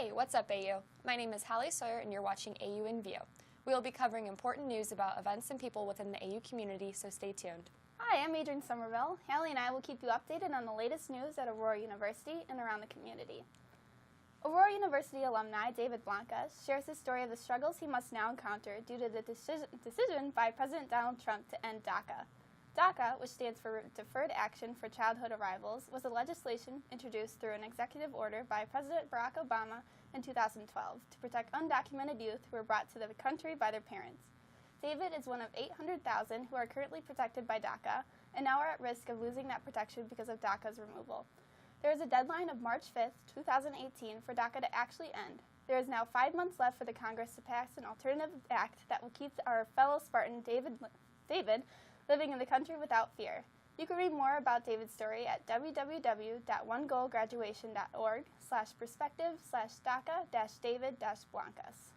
Hey, what's up AU? My name is Hali Sawyer and you're watching AU in View. We will be covering important news about events and people within the AU community, so stay tuned. Hi, I'm Adrienne SOMERVILLE. Hali and I will keep you updated on the latest news at Aurora University and around the community. Aurora University alumni David BLANCAS shares his story of the struggles he must now encounter due to the decision by President Donald Trump to end DACA. DACA, which stands for Deferred Action for Childhood Arrivals, was a legislation introduced through an executive order by President Barack Obama in 2012 to protect undocumented youth who were brought to the country by their parents. David is one of 800,000 who are currently protected by DACA and now are at risk of losing that protection because of DACA's removal. There is a deadline of March 5th, 2018 for DACA to actually end. There is now 5 months left for the Congress to pass an alternative act that will keep our fellow Spartan David living in the country without fear. You can read more about David's story at www.onegoalgraduation.org/perspective/DACA-David-Blancas.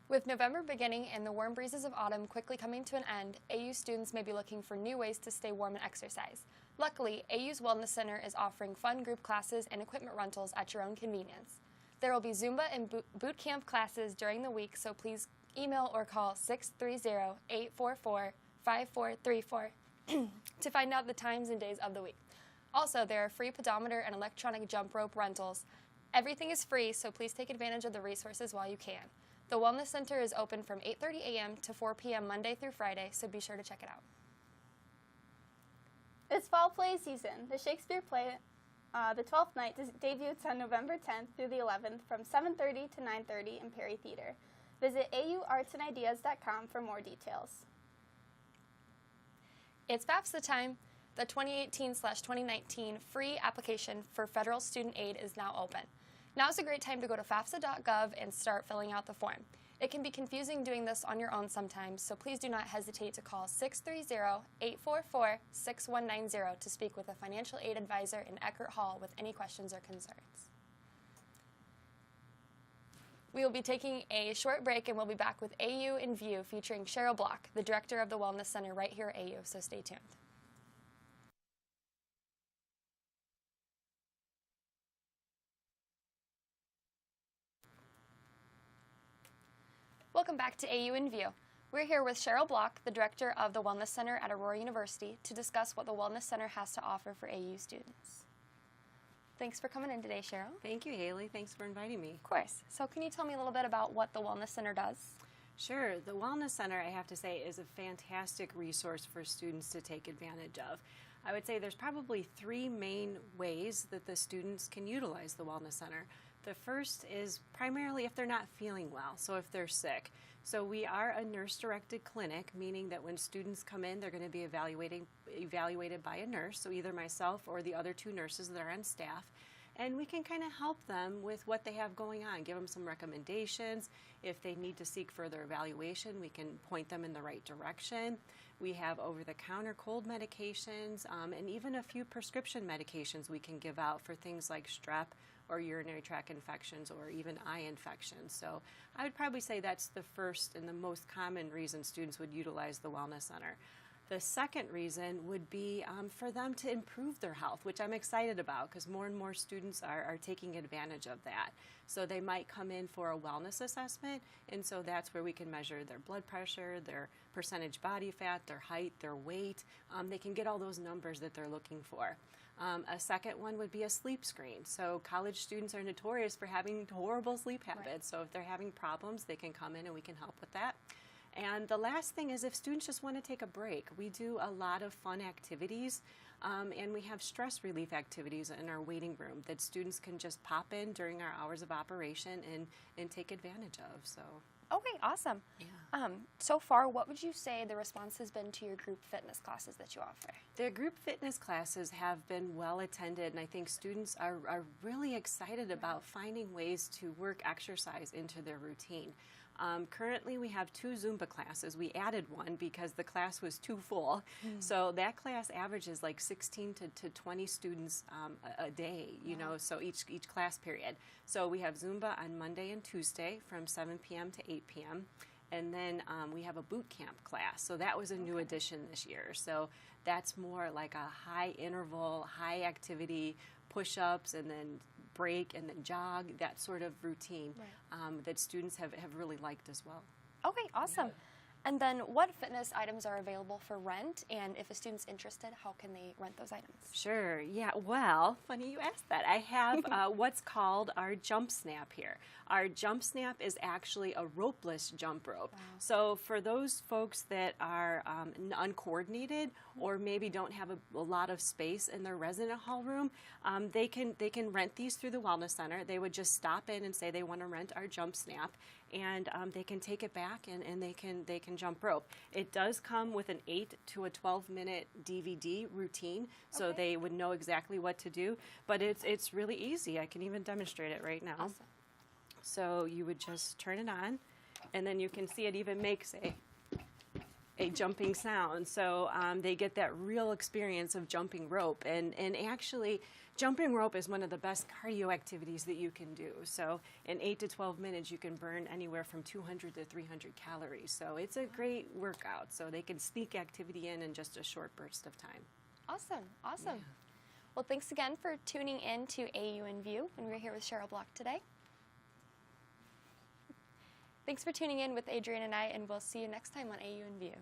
With November beginning and the warm breezes of autumn quickly coming to an end, AU students may be looking for new ways to stay warm and exercise. Luckily, AU's Wellness Center is offering fun group classes and equipment rentals at your own convenience. There will be Zumba and boot camp classes during the week, so please email or call 630-844-5434 to find out the times and days of the week. Also, there are free pedometer and electronic jump rope rentals. Everything is free, so please take advantage of the resources while you can. The Wellness Center is open from 8:30 a.m. to 4 p.m. Monday through Friday, so be sure to check it out. It's fall play season. The Shakespeare play, the 12th night, debuts on November 10th through the 11th from 7:30 to 9:30 in Perry Theater. Visit auartsandideas.com for more details. It's FAFSA time. The 2018/2019 free application for federal student aid is now open. Now's a great time to go to fafsa.gov and start filling out the form. It can be confusing doing this on your own sometimes, so please do not hesitate to call 630-844-6190 to speak with a financial aid advisor in Eckert Hall with any questions or concerns. We will be taking a short break and we'll be back with AU in View featuring Cheryl Block, the director of the Wellness Center right here at AU, so stay tuned. Welcome back to AU in View. We're here with Cheryl Block, the director of the Wellness Center at Aurora University, to discuss what the Wellness Center has to offer for AU students. Thanks for coming in today, Cheryl. Thank you, Haley. Thanks for inviting me. Of course. So can you tell me a little bit about what the Wellness Center does? Sure. The Wellness Center, I have to say, is a fantastic resource for students to take advantage of. I would say there's probably 3 main ways that the students can utilize the Wellness Center. The first is primarily if they're not feeling well, so if they're sick. So we are a nurse-directed clinic, meaning that when students come in, they're going to be evaluated by a nurse, so either myself or the other 2 nurses that are on staff. And we can kind of help them with what they have going on, give them some recommendations. If they need to seek further evaluation, we can point them in the right direction. We have over-the-counter cold medications and even a few prescription medications we can give out for things like strep or urinary tract infections or even eye infections. So I would probably say that's the first and the most common reason students would utilize the Wellness Center. The second reason would be for them to improve their health, which I'm excited about because more and more students are taking advantage of that. So they might come in for a wellness assessment, and so that's where we can measure their blood pressure, their percentage body fat, their height, their weight. They can get all those numbers that they're looking for. A second one would be a sleep screen. So college students are notorious for having horrible sleep habits. Right. So if they're having problems, they can come in and we can help with that. And the last thing is if students just want to take a break, we do a lot of fun activities and we have stress relief activities in our waiting room that students can just pop in during our hours of operation and take advantage of. So. Okay, awesome. Yeah. So far, what would you say the response has been to your group fitness classes that you offer? The group fitness classes have been well attended, and I think students are really excited about finding ways to work exercise into their routine. Currently, we have 2 Zumba classes. We added one because the class was too full. So that class averages like 16 to 20 students a day, you know, so each class period. So we have Zumba on Monday and Tuesday from 7 p.m. to 8 p.m. And then we have a boot camp class. So that was a new addition this year. So that's more like a high interval, high activity push-ups and then break and then jog, that sort of routine that students have really liked as well. Okay, awesome. Yeah. And then what fitness items are available for rent, and if a student's interested, how can they rent those items? Sure, yeah, well, funny you asked that. I have what's called our jump snap here. Our jump snap is actually a ropeless jump rope. Wow. So for those folks that are uncoordinated or maybe don't have a lot of space in their resident hall room, they can rent these through the Wellness Center. They would just stop in and say they want to rent our jump snap, and they can take it back and they can jump rope. It does come with an 8 to a 12-minute DVD routine, so they would know exactly what to do. But it's really easy. I can even demonstrate it right now. Awesome. So you would just turn it on, and then you can see it even makes a jumping sound. So they get that real experience of jumping rope. And actually, jumping rope is one of the best cardio activities that you can do. So in 8 to 12 minutes, you can burn anywhere from 200 to 300 calories. So it's a great workout. So they can sneak activity in just a short burst of time. Awesome, awesome. Yeah. Well, thanks again for tuning in to AU in View, and we're here with Cheryl Block today. Thanks for tuning in with Adrienne and I, and we'll see you next time on AU in View.